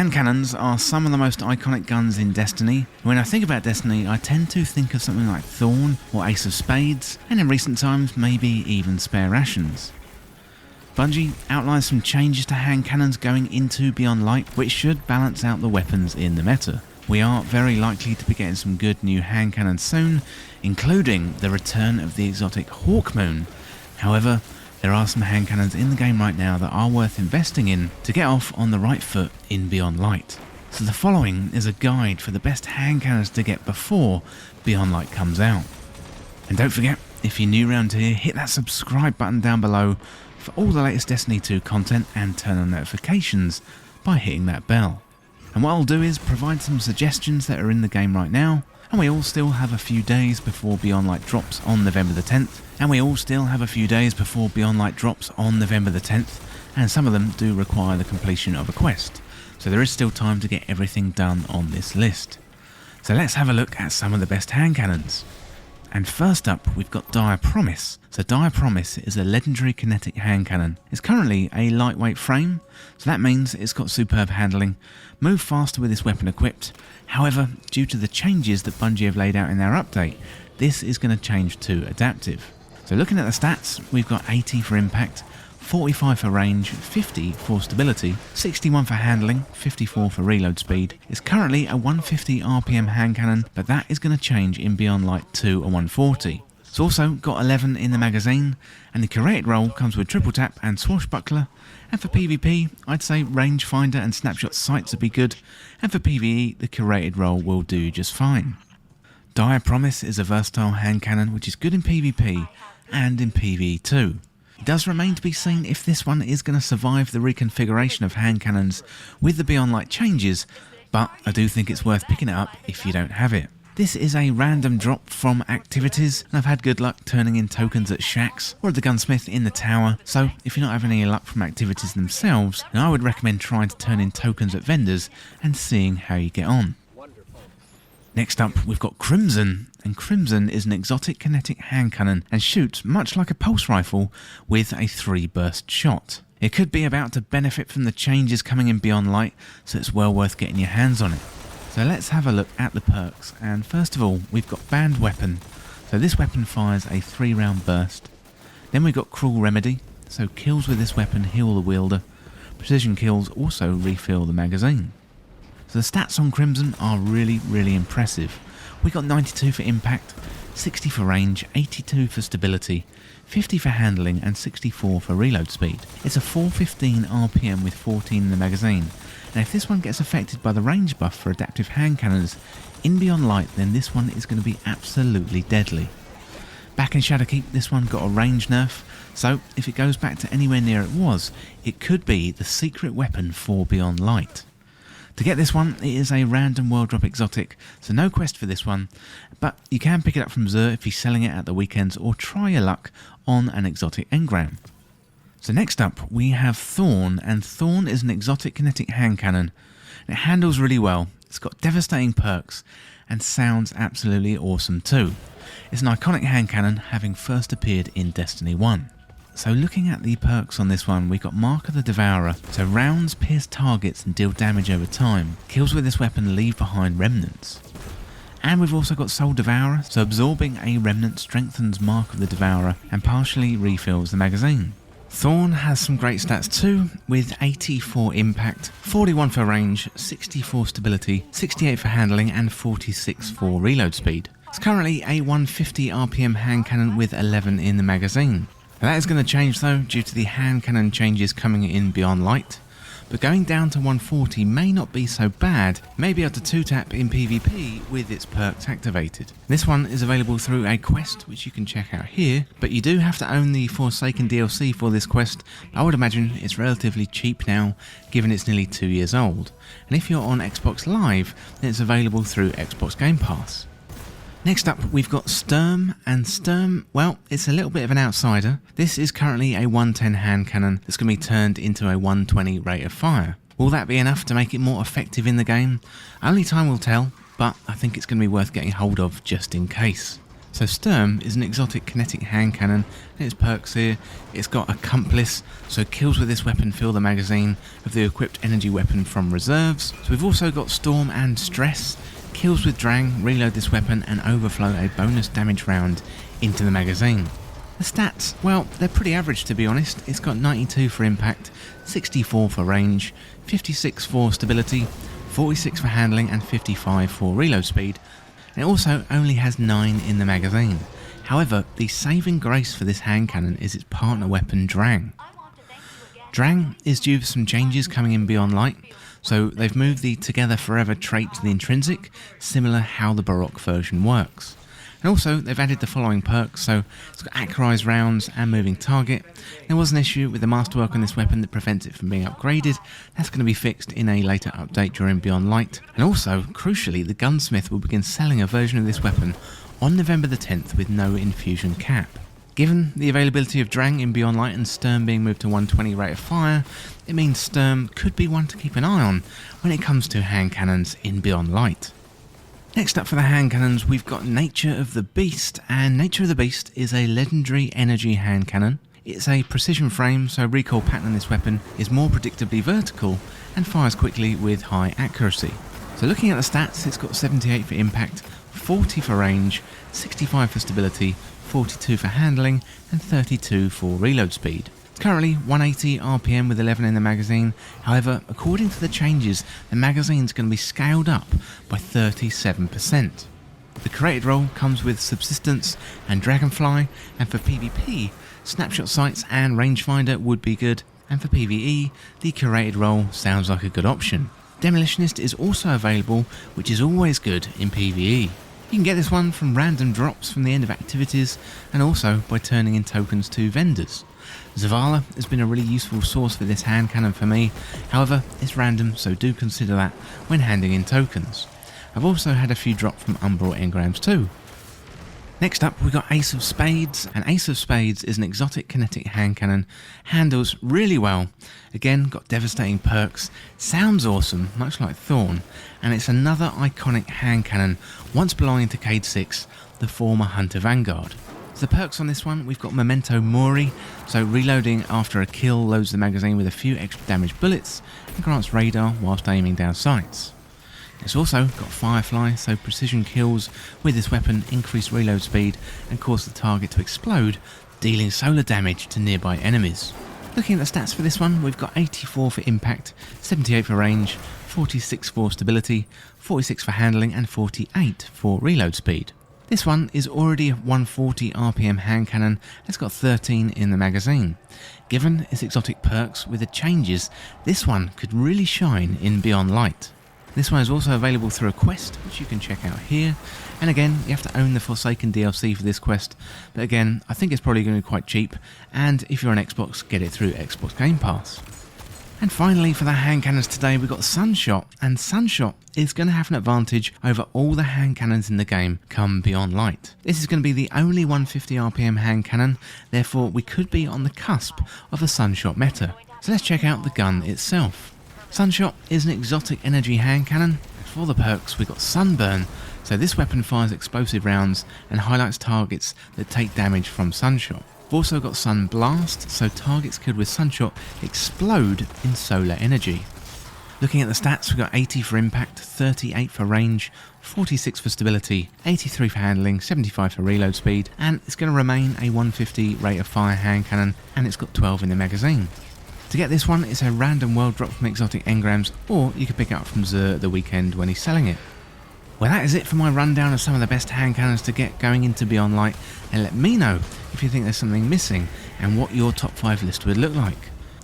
Hand cannons are some of the most iconic guns in Destiny. When I think about Destiny, I tend to think of something like Thorn or Ace of Spades, and in recent times maybe even Spare Rations. Bungie outlines some changes to hand cannons going into Beyond Light, which should balance out the weapons in the meta. We are very likely to be getting some good new hand cannons soon, including the return of the Exotic Hawkmoon. However, there are some hand cannons in the game right now that are worth investing in to get off on the right foot in Beyond Light. So the following is a guide for the best hand cannons to get before Beyond Light comes out. And don't forget, if you're new around here, hit that subscribe button down below for all the latest Destiny 2 content and turn on notifications by hitting that bell. And what I'll do is provide some suggestions that are in the game right now, and we all still have a few days before Beyond Light drops on November the 10th, and some of them do require the completion of a quest, so there is still time to get everything done on this list. So let's have a look at some of the best hand cannons. And first up, we've got Dire Promise. So Dire Promise is a legendary kinetic hand cannon. It's currently a lightweight frame, so that means it's got superb handling, move faster with this weapon equipped. However, due to the changes that Bungie have laid out in their update, this is going to change to adaptive. So looking at the stats, we've got 80 for impact, 45 for range, 50 for stability, 61 for handling, 54 for reload speed. It's currently a 150 RPM hand cannon, but that is going to change in Beyond Light 2 and 140. It's also got 11 in the magazine, and the curated roll comes with triple tap and swashbuckler. And for PvP, I'd say rangefinder and snapshot sights would be good, and for PvE, the curated roll will do just fine. Dire Promise is a versatile hand cannon which is good in PvP and in PvE too. It does remain to be seen if this one is going to survive the reconfiguration of hand cannons with the Beyond Light changes, but I do think it's worth picking it up if you don't have it. This is a random drop from activities, and I've had good luck turning in tokens at shacks or at the gunsmith in the tower, so if you're not having any luck from activities themselves, then I would recommend trying to turn in tokens at vendors and seeing how you get on. Next up, we've got Crimson, and Crimson is an exotic kinetic hand cannon and shoots much like a pulse rifle with a 3-burst shot. It could be about to benefit from the changes coming in Beyond Light, so it's well worth getting your hands on it. So let's have a look at the perks, and first of all, we've got Banned Weapon. So this weapon fires a 3-round burst. Then we've got Cruel Remedy, so kills with this weapon heal the wielder. Precision kills also refill the magazine. So the stats on Crimson are really impressive. We got 92 for impact, 60 for range, 82 for stability, 50 for handling and 64 for reload speed. It's a 415 RPM with 14 in the magazine, and if this one gets affected by the range buff for adaptive hand cannons in Beyond Light, then this one is going to be absolutely deadly. Back in Shadowkeep, this one got a range nerf, so if it goes back to anywhere near it was, it could be the secret weapon for Beyond Light. To get this one, it is a random world drop exotic, so no quest for this one, but you can pick it up from Xur if he's selling it at the weekends, or try your luck on an exotic engram. So next up we have Thorn, and Thorn is an exotic kinetic hand cannon. It handles really well, it's got devastating perks, and sounds absolutely awesome too. It's an iconic hand cannon, having first appeared in Destiny 1. So looking at the perks on this one, we got Mark of the Devourer, so rounds pierce targets and deal damage over time. Kills with this weapon leave behind remnants. And we've also got Soul Devourer, so absorbing a remnant strengthens Mark of the Devourer and partially refills the magazine. Thorn has some great stats too, with 80 for impact, 41 for range, 60 for stability, 68 for handling and 46 for reload speed. It's currently a 150 RPM hand cannon with 11 in the magazine. Now that is going to change though due to the hand cannon changes coming in Beyond Light, but going down to 140 may not be so bad, may be able to 2-tap in PvP with its perks activated. This one is available through a quest which you can check out here, but you do have to own the Forsaken DLC for this quest. I would imagine it's relatively cheap now given it's nearly 2 years old, and if you're on Xbox Live then it's available through Xbox Game Pass. Next up we've got Sturm, and Sturm, well, it's a little bit of an outsider. This is currently a 110 hand cannon that's going to be turned into a 120 rate of fire. Will that be enough to make it more effective in the game? Only time will tell, but I think it's going to be worth getting hold of just in case. So Sturm is an exotic kinetic hand cannon, and its perks here, it's got Accomplice, so kills with this weapon fill the magazine of the equipped energy weapon from reserves. So we've also got Storm and Stress, kills with Drang, reload this weapon and overflow a bonus damage round into the magazine. The stats, well, they're pretty average to be honest. It's got 92 for impact, 64 for range, 56 for stability, 46 for handling and 55 for reload speed. It also only has 9 in the magazine. However, the saving grace for this hand cannon is its partner weapon Drang. Drang is due for some changes coming in Beyond Light, so they've moved the Together Forever trait to the intrinsic, similar how the Baroque version works. And also, they've added the following perks, so it's got accurized rounds and moving target. There was an issue with the masterwork on this weapon that prevents it from being upgraded. That's going to be fixed in a later update during Beyond Light. And also, crucially, the gunsmith will begin selling a version of this weapon on November the 10th with no infusion cap. Given the availability of Drang in Beyond Light and Sturm being moved to 120 rate of fire, it means Sturm could be one to keep an eye on when it comes to hand cannons in Beyond Light. Next up for the hand cannons, we've got Nature of the Beast, and Nature of the Beast is a legendary energy hand cannon. It's a precision frame, so recoil pattern on this weapon is more predictably vertical and fires quickly with high accuracy. So looking at the stats, it's got 78 for impact, 40 for range, 65 for stability, 42 for handling and 32 for reload speed. It's currently 180 RPM with 11 in the magazine. However, according to the changes, the magazine's going to be scaled up by 37%. The created role comes with Subsistence and Dragonfly, and for PvP, Snapshot Sights and Rangefinder would be good, and for PvE, the curated role sounds like a good option. Demolitionist is also available, which is always good in PvE. You can get this one from random drops from the end of activities, and also by turning in tokens to vendors. Zavala has been a really useful source for this hand cannon for me, however it's random, so do consider that when handing in tokens. I've also had a few drop from unbrought engrams too. Next up we've got Ace of Spades, and Ace of Spades is an exotic kinetic hand cannon, handles really well, again got devastating perks, sounds awesome much like Thorn, and it's another iconic hand cannon once belonging to Cade 6, the former Hunter Vanguard. So the perks on this one, we've got Memento Mori, so reloading after a kill loads the magazine with a few extra damaged bullets and grants radar whilst aiming down sights. It's also got Firefly, so precision kills with this weapon increase reload speed and cause the target to explode, dealing solar damage to nearby enemies. Looking at the stats for this one, we've got 84 for impact, 78 for range, 46 for stability, 46 for handling and 48 for reload speed. This one is already a 140 RPM hand cannon, it's got 13 in the magazine. Given its exotic perks with the changes, this one could really shine in Beyond Light. This one is also available through a quest, which you can check out here, and again you have to own the Forsaken DLC for this quest, but again I think it's probably going to be quite cheap, and if you're on Xbox, get it through Xbox Game Pass. And finally for the hand cannons today we've got Sunshot, and Sunshot is going to have an advantage over all the hand cannons in the game come Beyond Light. This is going to be the only 150 RPM hand cannon, therefore we could be on the cusp of a Sunshot meta. So let's check out the gun itself. Sunshot is an exotic energy hand cannon. For the perks we've got Sunburn, so this weapon fires explosive rounds and highlights targets that take damage from Sunshot. We've also got Sun Blast, so targets killed with Sunshot explode in solar energy. Looking at the stats, we've got 80 for impact, 38 for range, 46 for stability, 83 for handling, 75 for reload speed, and it's going to remain a 150 rate of fire hand cannon, and it's got 12 in the magazine. To get this one, it's a random world drop from Exotic Engrams, or you can pick it up from Zur at the weekend when he's selling it. Well, that is it for my rundown of some of the best hand cannons to get going into Beyond Light, and let me know if you think there's something missing and what your top 5 list would look like.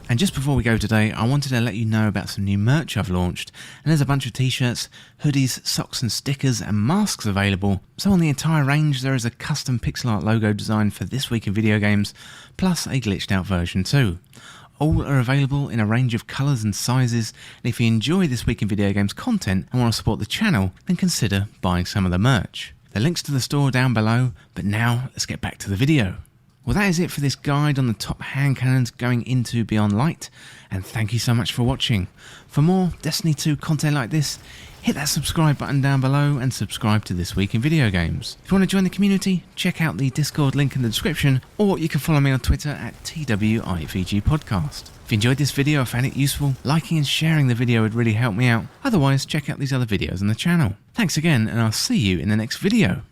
And just before we go today, I wanted to let you know about some new merch I've launched, and there's a bunch of t-shirts, hoodies, socks and stickers and masks available. So on the entire range there is a custom pixel art logo design for This Week in Video Games, plus a glitched out version too. All are available in a range of colours and sizes, and if you enjoy This Week in Video Games content and want to support the channel, then consider buying some of the merch. The links to the store are down below, but now let's get back to the video. Well, that is it for this guide on the top hand cannons going into Beyond Light, and thank you so much for watching. For more Destiny 2 content like this, hit that subscribe button down below and subscribe to This Week in Video Games. If you want to join the community, check out the Discord link in the description, or you can follow me on Twitter at TWIVG Podcast. If you enjoyed this video or found it useful, liking and sharing the video would really help me out. Otherwise, check out these other videos on the channel. Thanks again, and I'll see you in the next video.